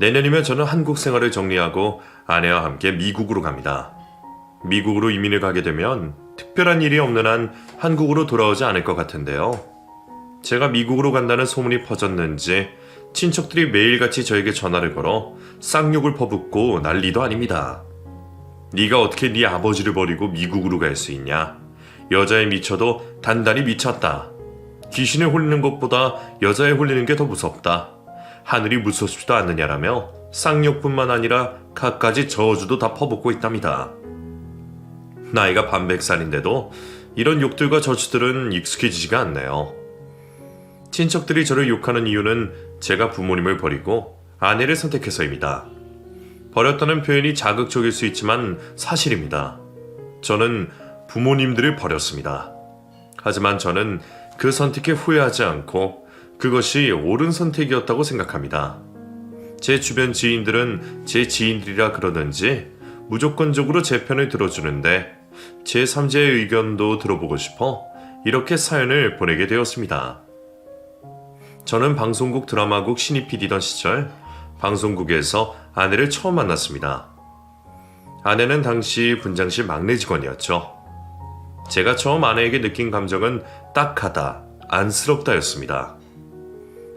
내년이면 저는 한국 생활을 정리하고 아내와 함께 미국으로 갑니다. 미국으로 이민을 가게 되면 특별한 일이 없는 한 한국으로 돌아오지 않을 것 같은데요. 제가 미국으로 간다는 소문이 퍼졌는지 친척들이 매일같이 저에게 전화를 걸어 쌍욕을 퍼붓고 난리도 아닙니다. 네가 어떻게 네 아버지를 버리고 미국으로 갈 수 있냐? 여자에 미쳐도 단단히 미쳤다. 귀신에 홀리는 것보다 여자에 홀리는 게 더 무섭다. 하늘이 무섭지도 않느냐라며 쌍욕뿐만 아니라 갖가지 저주도 다 퍼붓고 있답니다. 나이가 반백살인데도 이런 욕들과 저주들은 익숙해지지가 않네요. 친척들이 저를 욕하는 이유는 제가 부모님을 버리고 아내를 선택해서입니다. 버렸다는 표현이 자극적일 수 있지만 사실입니다. 저는 부모님들을 버렸습니다. 하지만 저는 그 선택에 후회하지 않고 그것이 옳은 선택이었다고 생각합니다. 제 주변 지인들은 제 지인들이라 그러는지 무조건적으로 제 편을 들어주는데 제 3자의 의견도 들어보고 싶어 이렇게 사연을 보내게 되었습니다. 저는 방송국 드라마국 신입 PD던 시절 방송국에서 아내를 처음 만났습니다. 아내는 당시 분장실 막내 직원이었죠. 제가 처음 아내에게 느낀 감정은 딱하다, 안쓰럽다였습니다.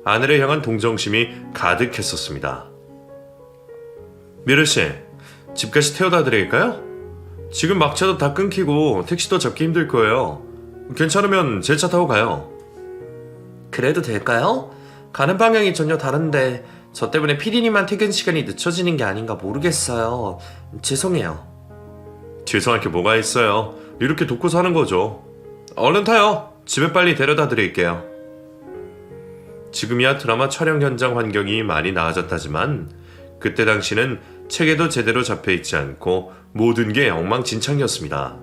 아내를 향한 동정심이 가득했었습니다. 미르씨, 집까지 태워다 드릴까요? 지금 막차도 다 끊기고 택시도 잡기 힘들 거예요. 괜찮으면 제 차 타고 가요. 그래도 될까요? 가는 방향이 전혀 다른데 저 때문에 피디님만 퇴근 시간이 늦춰지는 게 아닌가 모르겠어요. 죄송해요. 죄송할 게 뭐가 있어요. 이렇게 돕고 사는 거죠. 얼른 타요. 집에 빨리 데려다 드릴게요. 지금이야 드라마 촬영 현장 환경이 많이 나아졌다지만 그때 당시는 책에도 제대로 잡혀있지 않고 모든 게 엉망진창이었습니다.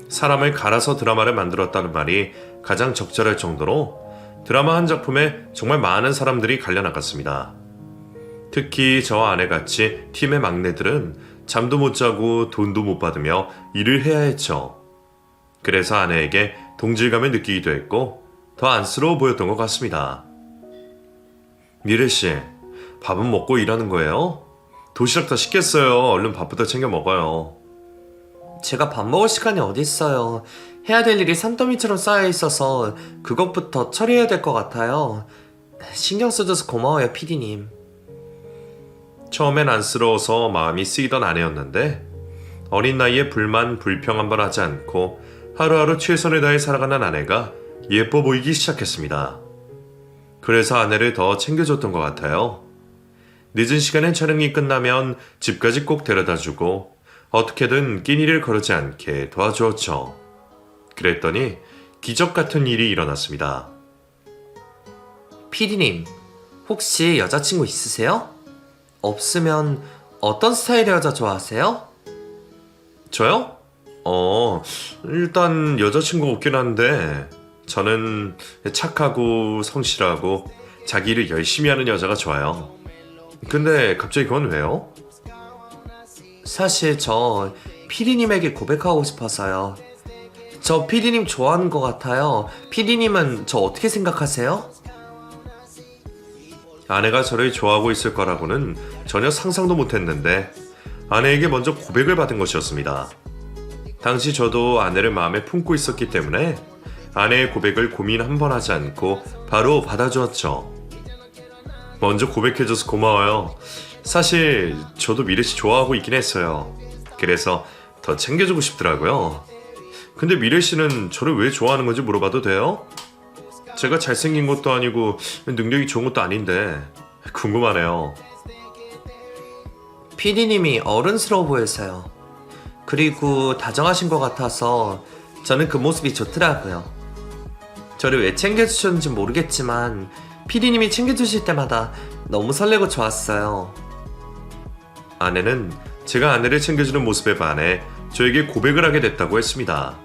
사람을 갈아서 드라마를 만들었다는 말이 가장 적절할 정도로 드라마 한 작품에 정말 많은 사람들이 갈려나갔습니다. 특히 저와 아내같이 팀의 막내들은 잠도 못 자고 돈도 못 받으며 일을 해야 했죠. 그래서 아내에게 동질감을 느끼기도 했고 더 안쓰러워 보였던 것 같습니다. 미래씨, 밥은 먹고 일하는 거예요? 도시락 다 식겠어요. 얼른 밥부터 챙겨 먹어요. 제가 밥 먹을 시간이 어디 있어요. 해야 될 일이 산더미처럼 쌓여 있어서 그것부터 처리해야 될 것 같아요. 신경 써줘서 고마워요, 피디님. 처음엔 안쓰러워서 마음이 쓰이던 아내였는데 어린 나이에 불만, 불평 한번 하지 않고 하루하루 최선을 다해 살아가는 아내가 예뻐 보이기 시작했습니다. 그래서 아내를 더 챙겨줬던 것 같아요. 늦은 시간엔 촬영이 끝나면 집까지 꼭 데려다주고 어떻게든 끼니를 거르지 않게 도와주었죠. 그랬더니 기적 같은 일이 일어났습니다. 피디님, 혹시 여자친구 있으세요? 없으면 어떤 스타일의 여자 좋아하세요? 저요? 일단 여자친구 없긴 한데 저는 착하고 성실하고 자기 일을 열심히 하는 여자가 좋아요. 근데 갑자기 그건 왜요? 사실 저 피디님에게 고백하고 싶어서요. 저 피디님 좋아하는 것 같아요. 피디님은 저 어떻게 생각하세요? 아내가 저를 좋아하고 있을 거라고는 전혀 상상도 못했는데 아내에게 먼저 고백을 받은 것이었습니다. 당시 저도 아내를 마음에 품고 있었기 때문에 아내의 고백을 고민 한 번 하지 않고 바로 받아주었죠. 먼저 고백해줘서 고마워요. 사실 저도 미래씨 좋아하고 있긴 했어요. 그래서 더 챙겨주고 싶더라고요. 근데 미래씨는 저를 왜 좋아하는 건지 물어봐도 돼요? 제가 잘생긴 것도 아니고 능력이 좋은 것도 아닌데 궁금하네요. 피디님이 어른스러워 보여서요. 그리고 다정하신 것 같아서 저는 그 모습이 좋더라고요. 저를 왜 챙겨주셨는지 모르겠지만 피디님이 챙겨주실 때마다 너무 설레고 좋았어요. 아내는 제가 아내를 챙겨주는 모습에 반해 저에게 고백을 하게 됐다고 했습니다.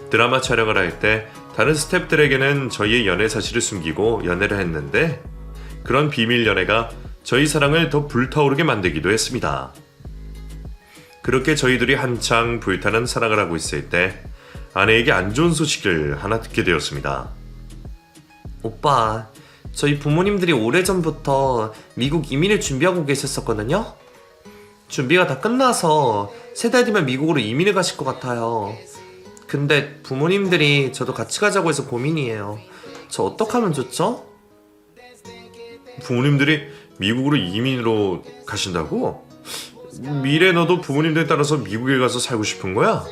드라마 촬영을 할 때 다른 스태프들에게는 저희의 연애 사실을 숨기고 연애를 했는데 그런 비밀 연애가 저희 사랑을 더 불타오르게 만들기도 했습니다. 그렇게 저희들이 한창 불타는 사랑을 하고 있을 때 아내에게 안 좋은 소식을 하나 듣게 되었습니다. 오빠, 저희 부모님들이 오래전부터 미국 이민을 준비하고 계셨었거든요. 준비가 다 끝나서 3달 뒤면 미국으로 이민을 가실 것 같아요. 근데 부모님들이 저도 같이 가자고 해서 고민이에요. 저 어떡하면 좋죠? 부모님들이 미국으로 이민으로 가신다고? 미래 너도 부모님들 따라서 미국에 가서 살고 싶은 거야?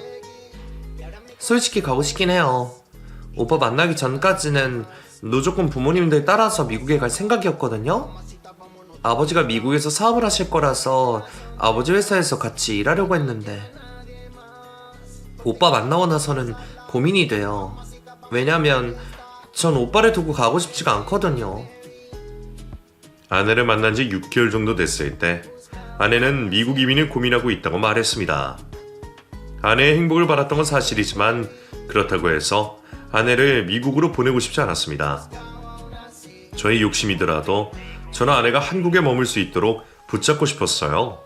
솔직히 가고 싶긴 해요. 오빠 만나기 전까지는 무조건 부모님들 따라서 미국에 갈 생각이었거든요. 아버지가 미국에서 사업을 하실 거라서 아버지 회사에서 같이 일하려고 했는데 오빠 만나고 나서는 고민이 돼요. 왜냐면 전 오빠를 두고 가고 싶지가 않거든요. 아내를 만난 지 6개월 정도 됐을 때 아내는 미국 이민을 고민하고 있다고 말했습니다. 아내의 행복을 바랐던 건 사실이지만 그렇다고 해서 아내를 미국으로 보내고 싶지 않았습니다. 저의 욕심이더라도 저는 아내가 한국에 머물 수 있도록 붙잡고 싶었어요.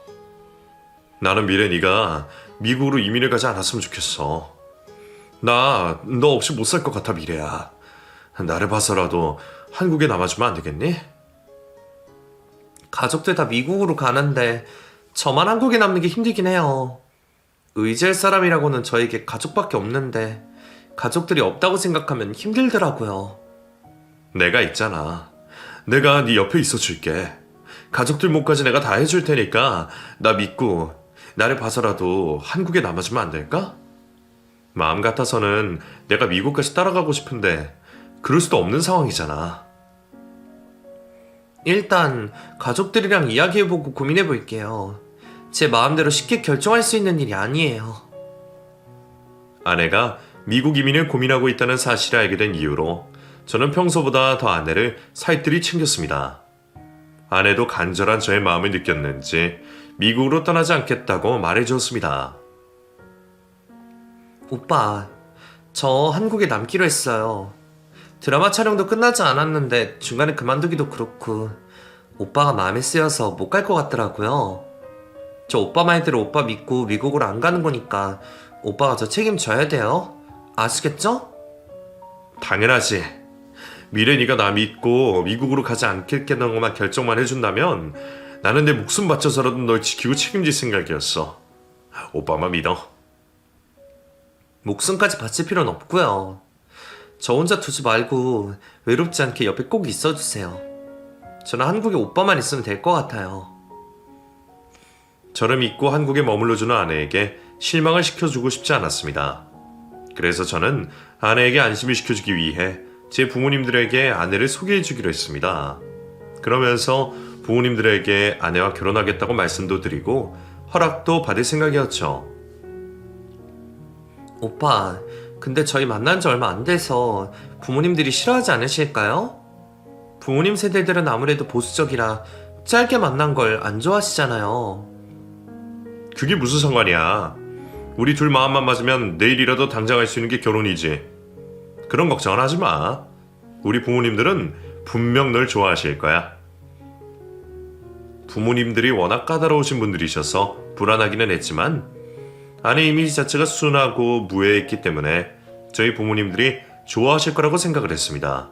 나는 미래 네가 미국으로 이민을 가지 않았으면 좋겠어. 나 너 없이 못 살 것 같아 미래야. 나를 봐서라도 한국에 남아주면 안 되겠니? 가족들 다 미국으로 가는데 저만 한국에 남는 게 힘들긴 해요. 의지할 사람이라고는 저에게 가족밖에 없는데 가족들이 없다고 생각하면 힘들더라고요. 내가 있잖아. 내가 네 옆에 있어 줄게. 가족들 몫까지 내가 다 해줄 테니까 나 믿고 나를 봐서라도 한국에 남아주면 안 될까? 마음 같아서는 내가 미국까지 따라가고 싶은데 그럴 수도 없는 상황이잖아. 일단 가족들이랑 이야기해보고 고민해볼게요. 제 마음대로 쉽게 결정할 수 있는 일이 아니에요. 아내가 미국 이민을 고민하고 있다는 사실을 알게 된 이후로 저는 평소보다 더 아내를 살뜰히 챙겼습니다. 아내도 간절한 저의 마음을 느꼈는지 미국으로 떠나지 않겠다고 말해주었습니다. 오빠, 저 한국에 남기로 했어요. 드라마 촬영도 끝나지 않았는데 중간에 그만두기도 그렇고 오빠가 마음에 쓰여서 못 갈 것 같더라고요. 저 오빠 말대로 오빠 믿고 미국으로 안 가는 거니까 오빠가 저 책임져야 돼요. 아시겠죠? 당연하지. 미래 네가 나 믿고 미국으로 가지 않겠다는 것만 결정만 해준다면 나는 내 목숨 바쳐서라도 널 지키고 책임질 생각이었어. 오빠만 믿어. 목숨까지 바칠 필요는 없고요. 저 혼자 두지 말고 외롭지 않게 옆에 꼭 있어주세요. 저는 한국에 오빠만 있으면 될 것 같아요. 저를 믿고 한국에 머물러주는 아내에게 실망을 시켜주고 싶지 않았습니다. 그래서 저는 아내에게 안심을 시켜주기 위해 제 부모님들에게 아내를 소개해주기로 했습니다. 그러면서 부모님들에게 아내와 결혼하겠다고 말씀도 드리고 허락도 받을 생각이었죠. 오빠, 근데 저희 만난 지 얼마 안 돼서 부모님들이 싫어하지 않으실까요? 부모님 세대들은 아무래도 보수적이라 짧게 만난 걸 안 좋아하시잖아요. 그게 무슨 상관이야. 우리 둘 마음만 맞으면 내일이라도 당장 할 수 있는 게 결혼이지. 그런 걱정은 하지 마. 우리 부모님들은 분명 널 좋아하실 거야. 부모님들이 워낙 까다로우신 분들이셔서 불안하기는 했지만 아내 이미지 자체가 순하고 무해했기 때문에 저희 부모님들이 좋아하실 거라고 생각을 했습니다.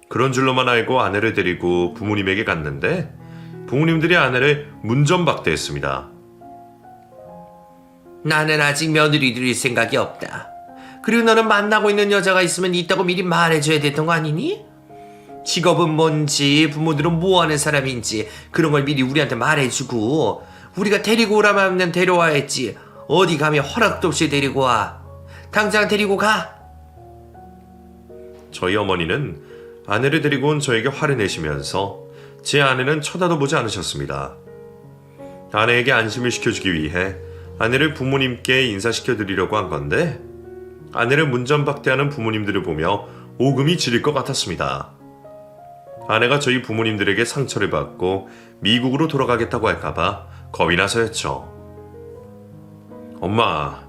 그런 줄로만 알고 아내를 데리고 부모님에게 갔는데 부모님들이 아내를 문전박대했습니다. 나는 아직 며느리 드릴 생각이 없다. 그리고 너는 만나고 있는 여자가 있으면 있다고 미리 말해줘야 됐던 거 아니니? 직업은 뭔지, 부모들은 뭐 하는 사람인지 그런 걸 미리 우리한테 말해주고 우리가 데리고 오라면 하면 데려와야 했지. 어디 가면 허락도 없이 데리고 와. 당장 데리고 가. 저희 어머니는 아내를 데리고 온 저에게 화를 내시면서 제 아내는 쳐다도 보지 않으셨습니다. 아내에게 안심을 시켜주기 위해 아내를 부모님께 인사시켜드리려고 한 건데 아내를 문전박대하는 부모님들을 보며 오금이 지릴 것 같았습니다. 아내가 저희 부모님들에게 상처를 받고 미국으로 돌아가겠다고 할까봐 겁이 나서였죠. 엄마,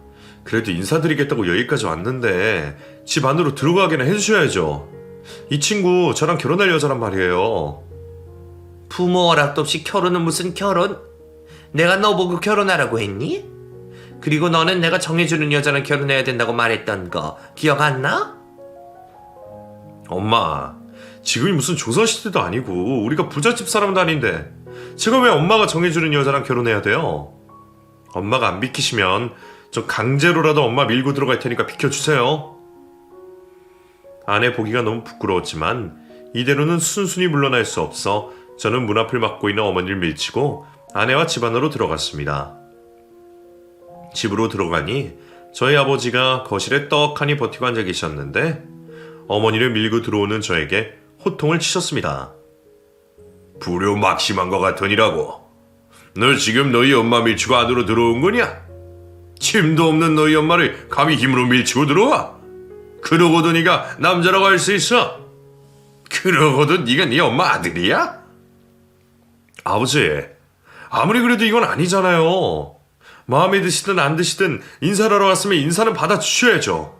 그래도 인사드리겠다고 여기까지 왔는데 집 안으로 들어가게는 해주셔야죠. 이 친구 저랑 결혼할 여자란 말이에요. 부모 허락도 없이 결혼은 무슨 결혼? 내가 너 보고 결혼하라고 했니? 그리고 너는 내가 정해주는 여자랑 결혼해야 된다고 말했던 거 기억 안 나? 엄마, 지금이 무슨 조선시대도 아니고 우리가 부잣집 사람도 아닌데 제가 왜 엄마가 정해주는 여자랑 결혼해야 돼요? 엄마가 안 비키시면 저 강제로라도 엄마 밀고 들어갈 테니까 비켜주세요. 아내 보기가 너무 부끄러웠지만 이대로는 순순히 물러날 수 없어 저는 문 앞을 막고 있는 어머니를 밀치고 아내와 집 안으로 들어갔습니다. 집으로 들어가니 저희 아버지가 거실에 떡하니 버티고 앉아 계셨는데 어머니를 밀고 들어오는 저에게 호통을 치셨습니다. 불효막심한 것 같으니라고. 너 지금 너희 엄마 밀치고 안으로 들어온 거냐? 침도 없는 너희 엄마를 감히 힘으로 밀치고 들어와? 그러고도 네가 남자라고 할 수 있어? 그러고도 네가 네 엄마 아들이야? 아버지, 아무리 그래도 이건 아니잖아요. 마음에 드시든 안 드시든 인사를 하러 왔으면 인사는 받아주셔야죠.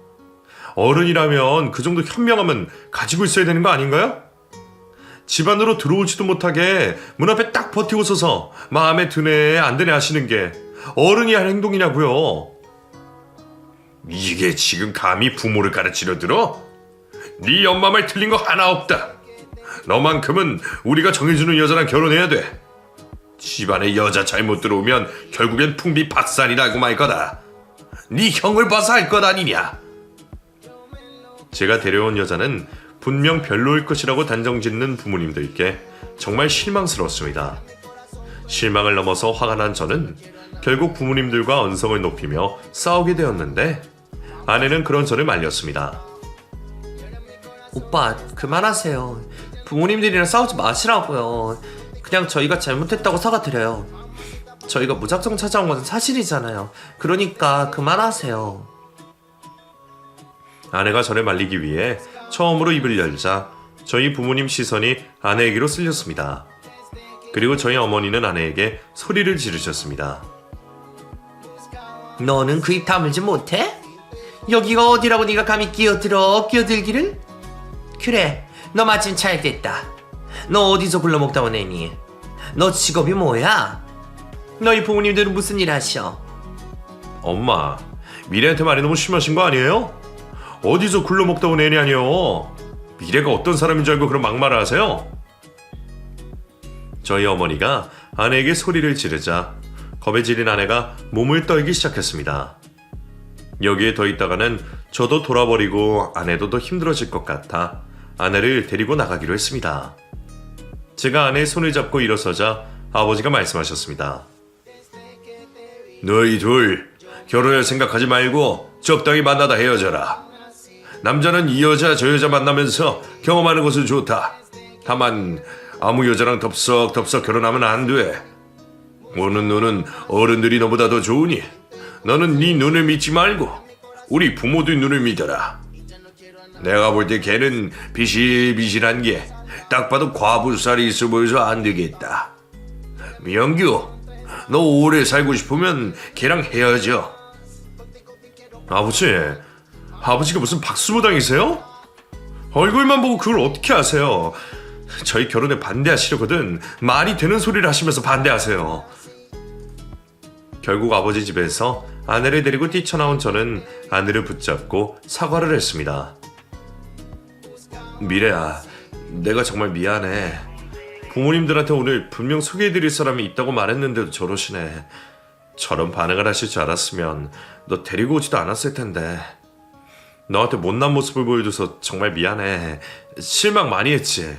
어른이라면 그 정도 현명함은 가지고 있어야 되는 거 아닌가요? 집 안으로 들어오지도 못하게 문 앞에 딱 버티고 서서 마음에 드네 안 드네 하시는 게 어른이 할 행동이냐고요. 이게 지금 감히 부모를 가르치려 들어? 네 엄마 말 틀린 거 하나 없다. 너만큼은 우리가 정해주는 여자랑 결혼해야 돼. 집안에 여자 잘못 들어오면 결국엔 풍비박산이라고 말 거다. 네 형을 봐서 할 것 아니냐. 제가 데려온 여자는 분명 별로일 것이라고 단정짓는 부모님들께 정말 실망스러웠습니다. 실망을 넘어서 화가 난 저는 결국 부모님들과 언성을 높이며 싸우게 되었는데 아내는 그런 저를 말렸습니다. 오빠, 그만하세요. 부모님들이랑 싸우지 마시라고요. 그냥 저희가 잘못했다고 사과드려요. 저희가 무작정 찾아온 건 사실이잖아요. 그러니까 그만하세요. 아내가 저를 말리기 위해 처음으로 입을 열자 저희 부모님 시선이 아내에게로 쓸렸습니다. 그리고 저희 어머니는 아내에게 소리를 지르셨습니다. 너는 그 입 다물지 못해? 여기가 어디라고 네가 감히 끼어들기를? 그래, 너 마침 잘 됐다. 너 어디서 굴러먹다 온 애니? 너 직업이 뭐야? 너희 부모님들은 무슨 일 하셔? 엄마, 미래한테 말이 너무 심하신 거 아니에요? 어디서 굴러먹다 온 애니 아니요. 미래가 어떤 사람인 줄 알고 그런 막말을 하세요? 저희 어머니가 아내에게 소리를 지르자 겁에 질린 아내가 몸을 떨기 시작했습니다. 여기에 더 있다가는 저도 돌아버리고 아내도 더 힘들어질 것 같아 아내를 데리고 나가기로 했습니다. 제가 아내의 손을 잡고 일어서자 아버지가 말씀하셨습니다. 너희 둘 결혼할 생각하지 말고 적당히 만나다 헤어져라. 남자는 이 여자 저 여자 만나면서 경험하는 것은 좋다. 다만 아무 여자랑 덥석덥석 결혼하면 안 돼. 오는 너는 어른들이 너보다 더 좋으니 너는 네 눈을 믿지 말고 우리 부모들 눈을 믿어라. 내가 볼 때 걔는 비실비실한 게 딱 봐도 과부살이 있어 보여서 안 되겠다. 명규, 너 오래 살고 싶으면 걔랑 헤어져. 아버지가 무슨 박수무당이세요? 얼굴만 보고 그걸 어떻게 아세요? 저희 결혼에 반대하시려거든 말이 되는 소리를 하시면서 반대하세요. 결국 아버지 집에서 아내를 데리고 뛰쳐나온 저는 아내를 붙잡고 사과를 했습니다. 미래야, 내가 정말 미안해. 부모님들한테 오늘 분명 소개해드릴 사람이 있다고 말했는데도 저러시네. 저런 반응을 하실 줄 알았으면 너 데리고 오지도 않았을 텐데. 너한테 못난 모습을 보여줘서 정말 미안해. 실망 많이 했지.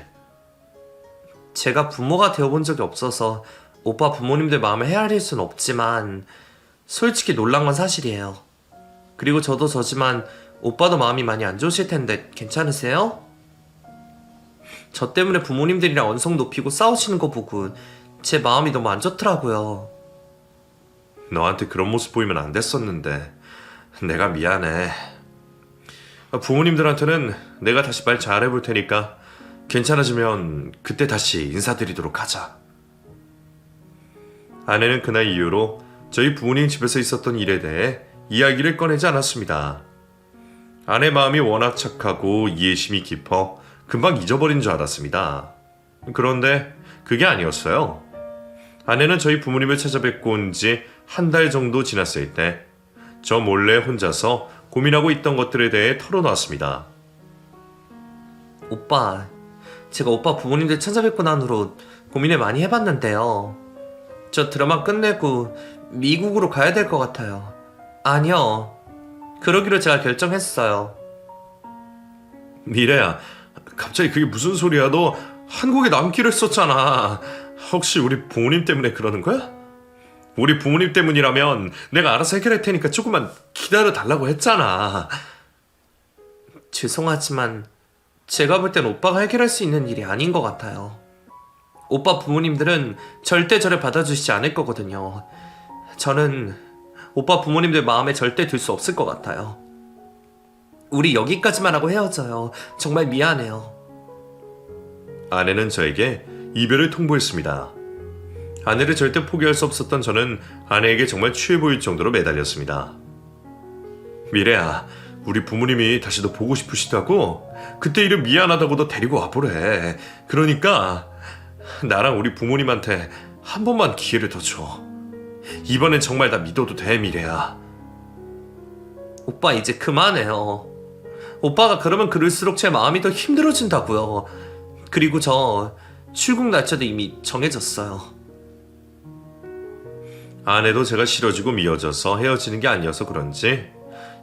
제가 부모가 되어본 적이 없어서 오빠 부모님들 마음을 헤아릴 순 없지만 솔직히 놀란 건 사실이에요. 그리고 저도 저지만 오빠도 마음이 많이 안 좋으실 텐데 괜찮으세요? 저 때문에 부모님들이랑 언성 높이고 싸우시는 거 보고 제 마음이 너무 안 좋더라고요. 너한테 그런 모습 보이면 안 됐었는데 내가 미안해. 부모님들한테는 내가 다시 말 잘해볼 테니까 괜찮아지면 그때 다시 인사드리도록 하자. 아내는 그날 이후로 저희 부모님 집에서 있었던 일에 대해 이야기를 꺼내지 않았습니다. 아내 마음이 워낙 착하고 이해심이 깊어 금방 잊어버린 줄 알았습니다. 그런데 그게 아니었어요. 아내는 저희 부모님을 찾아뵙고 온 지 한 달 정도 지났을 때 저 몰래 혼자서 고민하고 있던 것들에 대해 털어놨습니다. 오빠, 제가 오빠 부모님들 찾아뵙고 난 후로 고민을 많이 해봤는데요. 저 드라마 끝내고 미국으로 가야 될 것 같아요. 아니요. 그러기로 제가 결정했어요. 미래야, 갑자기 그게 무슨 소리야? 너 한국에 남기로 했었잖아. 혹시 우리 부모님 때문에 그러는 거야? 우리 부모님 때문이라면 내가 알아서 해결할 테니까 조금만 기다려 달라고 했잖아. 죄송하지만 제가 볼 땐 오빠가 해결할 수 있는 일이 아닌 것 같아요. 오빠 부모님들은 절대 저를 받아주시지 않을 거거든요. 저는 오빠 부모님들 마음에 절대 들 수 없을 것 같아요. 우리 여기까지만 하고 헤어져요. 정말 미안해요. 아내는 저에게 이별을 통보했습니다. 아내를 절대 포기할 수 없었던 저는 아내에게 정말 취해 보일 정도로 매달렸습니다. 미래야, 우리 부모님이 다시 너 보고 싶으시다고? 그때 일은 미안하다고 너 데리고 와보래. 그러니까 나랑 우리 부모님한테 한 번만 기회를 더 줘. 이번엔 정말 나 믿어도 돼, 미래야. 오빠 이제 그만해요. 오빠가 그러면 그럴수록 제 마음이 더 힘들어진다고요. 그리고 저 출국 날짜도 이미 정해졌어요. 아내도 제가 싫어지고 미워져서 헤어지는 게 아니어서 그런지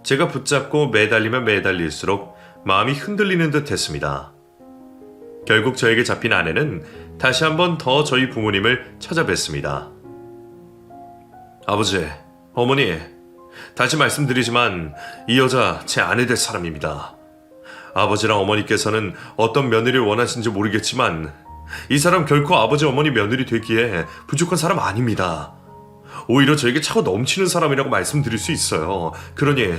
제가 붙잡고 매달리면 매달릴수록 마음이 흔들리는 듯 했습니다. 결국 저에게 잡힌 아내는 다시 한번 더 저희 부모님을 찾아뵀습니다. 아버지, 어머니, 다시 말씀드리지만 이 여자 제 아내 될 사람입니다. 아버지랑 어머니께서는 어떤 며느리를 원하시는지 모르겠지만 이 사람 결코 아버지 어머니 며느리 되기에 부족한 사람 아닙니다. 오히려 저에게 차고 넘치는 사람이라고 말씀드릴 수 있어요. 그러니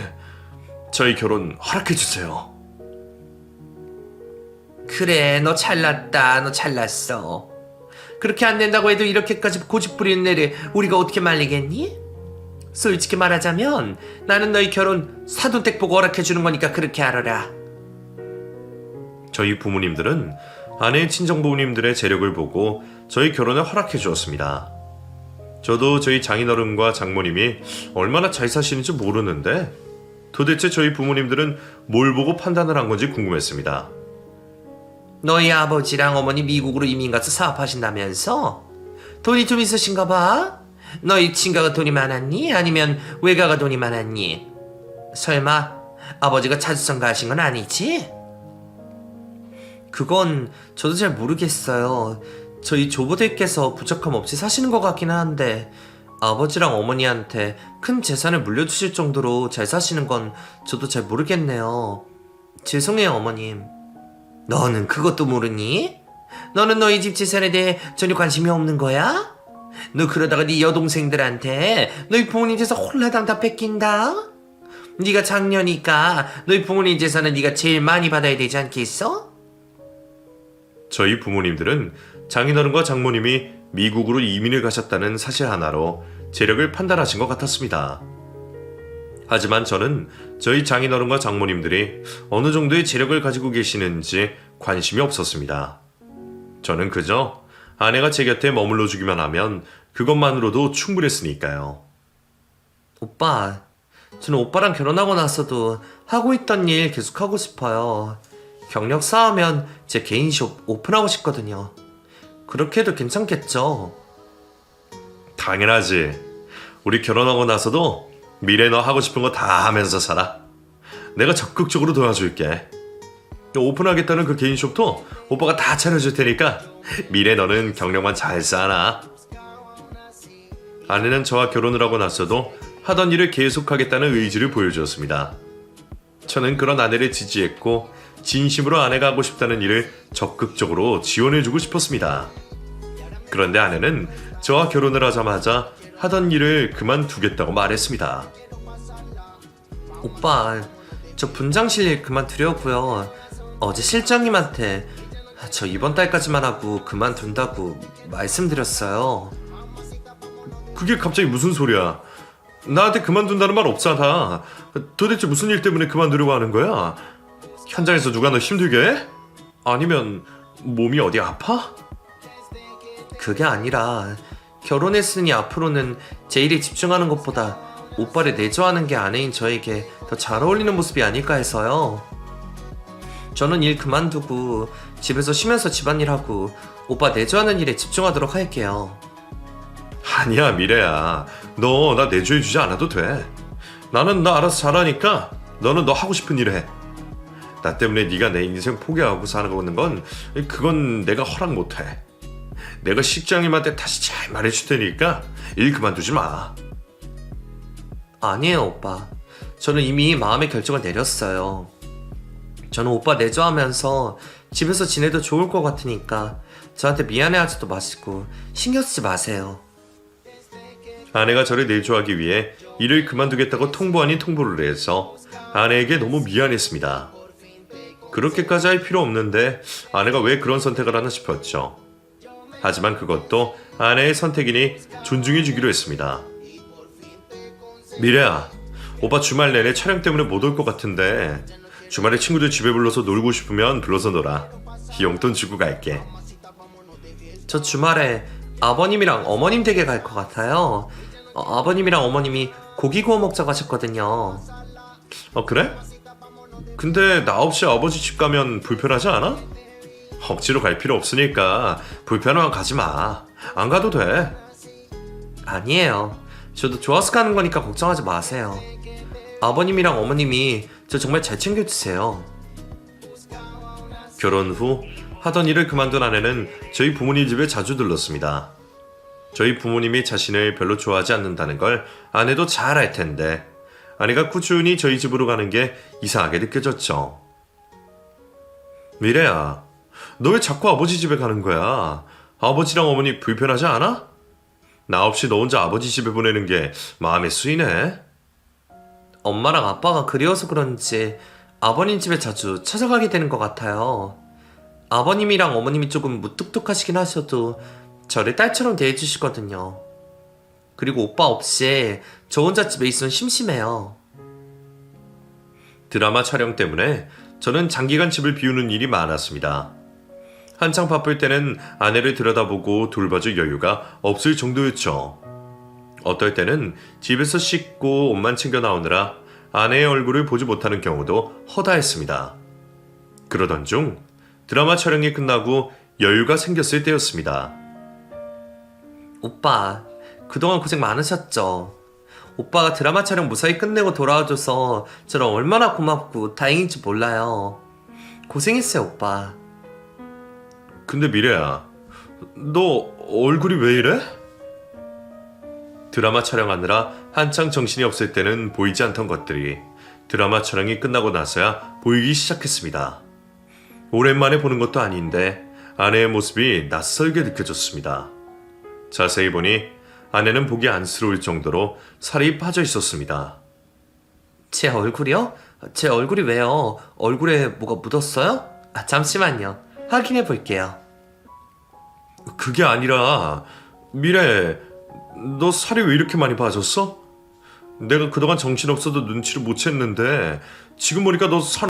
저희 결혼 허락해주세요. 그래, 너 잘났다. 너 잘났어. 그렇게 안 된다고 해도 이렇게까지 고집 부리는 애를 우리가 어떻게 말리겠니? 솔직히 말하자면 나는 너희 결혼 사돈댁 보고 허락해주는 거니까 그렇게 알아라. 저희 부모님들은 아내의 친정 부모님들의 재력을 보고 저희 결혼을 허락해 주었습니다. 저도 저희 장인어른과 장모님이 얼마나 잘 사시는지 모르는데 도대체 저희 부모님들은 뭘 보고 판단을 한 건지 궁금했습니다. 너희 아버지랑 어머니 미국으로 이민 가서 사업하신다면서? 돈이 좀 있으신가 봐? 너희 친가가 돈이 많았니? 아니면 외가가 돈이 많았니? 설마 아버지가 자주성 가신 건 아니지? 그건 저도 잘 모르겠어요. 저희 조부들께서 부족함 없이 사시는 것 같긴 한데 아버지랑 어머니한테 큰 재산을 물려주실 정도로 잘 사시는 건 저도 잘 모르겠네요. 죄송해요, 어머님. 너는 그것도 모르니? 너는 너희 집 재산에 대해 전혀 관심이 없는 거야? 너 그러다가 네 여동생들한테 너희 부모님 재산 홀라당 다 뺏긴다? 네가 장녀니까 너희 부모님 재산은 네가 제일 많이 받아야 되지 않겠어? 저희 부모님들은 장인어른과 장모님이 미국으로 이민을 가셨다는 사실 하나로 재력을 판단하신 것 같았습니다. 하지만 저는 저희 장인어른과 장모님들이 어느 정도의 재력을 가지고 계시는지 관심이 없었습니다. 저는 그저 아내가 제 곁에 머물러 주기만 하면 그것만으로도 충분했으니까요. 오빠, 저는 오빠랑 결혼하고 나서도 하고 있던 일 계속 하고 싶어요. 경력 쌓으면 제 개인 숍 오픈하고 싶거든요. 그렇게 해도 괜찮겠죠? 당연하지. 우리 결혼하고 나서도 미래 너 하고 싶은 거 다 하면서 살아. 내가 적극적으로 도와줄게. 오픈하겠다는 그 개인 숍도 오빠가 다 차려줄 테니까 미래 너는 경력만 잘 쌓아놔. 아내는 저와 결혼을 하고 나서도 하던 일을 계속하겠다는 의지를 보여주었습니다. 저는 그런 아내를 지지했고 진심으로 아내가 하고 싶다는 일을 적극적으로 지원해주고 싶었습니다. 그런데 아내는 저와 결혼을 하자마자 하던 일을 그만두겠다고 말했습니다. 오빠, 저 분장실 일 그만두려고요. 어제 실장님한테 저 이번 달까지만 하고 그만둔다고 말씀드렸어요. 그게 갑자기 무슨 소리야? 나한테 그만둔다는 말 없잖아. 도대체 무슨 일 때문에 그만두려고 하는 거야? 현장에서 누가 너 힘들게 해? 아니면 몸이 어디 아파? 그게 아니라 결혼했으니 앞으로는 제 일에 집중하는 것보다 오빠를 내조하는 게 아내인 저에게 더 잘 어울리는 모습이 아닐까 해서요. 저는 일 그만두고 집에서 쉬면서 집안일하고 오빠 내조하는 일에 집중하도록 할게요. 아니야, 미래야. 너 나 내조해주지 않아도 돼. 나는 나 알아서 잘하니까 너는 너 하고 싶은 일 해. 나 때문에 네가 내 인생 포기하고 살아가는 건 그건 내가 허락 못해. 내가 식장님한테 다시 잘 말해줄 테니까 일 그만두지 마. 아니에요, 오빠. 저는 이미 마음의 결정을 내렸어요. 저는 오빠 내조하면서 집에서 지내도 좋을 것 같으니까 저한테 미안해하지도 마시고 신경 쓰지 마세요. 아내가 저를 내조하기 위해 일을 그만두겠다고 통보 아닌 통보를 해서 아내에게 너무 미안했습니다. 그렇게까지 할 필요 없는데 아내가 왜 그런 선택을 하나 싶었죠. 하지만 그것도 아내의 선택이니 존중해 주기로 했습니다. 미래야, 오빠 주말 내내 촬영 때문에 못 올 것 같은데 주말에 친구들 집에 불러서 놀고 싶으면 불러서 놀아. 용돈 주고 갈게. 저 주말에 아버님이랑 어머님 댁에 갈 것 같아요. 아버님이랑 어머님이 고기 구워 먹자고 하셨거든요. 그래? 근데 나 없이 아버지 집 가면 불편하지 않아? 억지로 갈 필요 없으니까 불편하면 가지 마. 안 가도 돼. 아니에요. 저도 좋아서 가는 거니까 걱정하지 마세요. 아버님이랑 어머님이 저 정말 잘 챙겨주세요. 결혼 후 하던 일을 그만둔 아내는 저희 부모님 집에 자주 들렀습니다. 저희 부모님이 자신을 별로 좋아하지 않는다는 걸 아내도 잘 알 텐데 아내가 꾸준히 저희 집으로 가는 게 이상하게 느껴졌죠. 미래야, 너 왜 자꾸 아버지 집에 가는 거야? 아버지랑 어머니 불편하지 않아? 나 없이 너 혼자 아버지 집에 보내는 게 마음에 쓰이네. 엄마랑 아빠가 그리워서 그런지 아버님 집에 자주 찾아가게 되는 것 같아요. 아버님이랑 어머님이 조금 무뚝뚝하시긴 하셔도 저를 딸처럼 대해주시거든요. 그리고 오빠 없이 저 혼자 집에 있으면 심심해요. 드라마 촬영 때문에 저는 장기간 집을 비우는 일이 많았습니다. 한창 바쁠 때는 아내를 들여다보고 돌봐줄 여유가 없을 정도였죠. 어떨 때는 집에서 씻고 옷만 챙겨 나오느라 아내의 얼굴을 보지 못하는 경우도 허다했습니다. 그러던 중 드라마 촬영이 끝나고 여유가 생겼을 때였습니다. 오빠, 그동안 고생 많으셨죠? 오빠가 드라마 촬영 무사히 끝내고 돌아와줘서 저는 얼마나 고맙고 다행인지 몰라요. 고생했어요, 오빠. 근데 미래야, 너 얼굴이 왜 이래? 드라마 촬영하느라 한창 정신이 없을 때는 보이지 않던 것들이 드라마 촬영이 끝나고 나서야 보이기 시작했습니다. 오랜만에 보는 것도 아닌데 아내의 모습이 낯설게 느껴졌습니다. 자세히 보니 아내는 보기 안쓰러울 정도로 살이 빠져 있었습니다. 제 얼굴이요? 제 얼굴이 왜요? 얼굴에 뭐가 묻었어요? 잠시만요. 확인해 볼게요. 그게 아니라 미래, 너 살이 왜 이렇게 많이 빠졌어? 내가 그동안 정신없어도 눈치를 못 챘는데 지금 보니까 너 살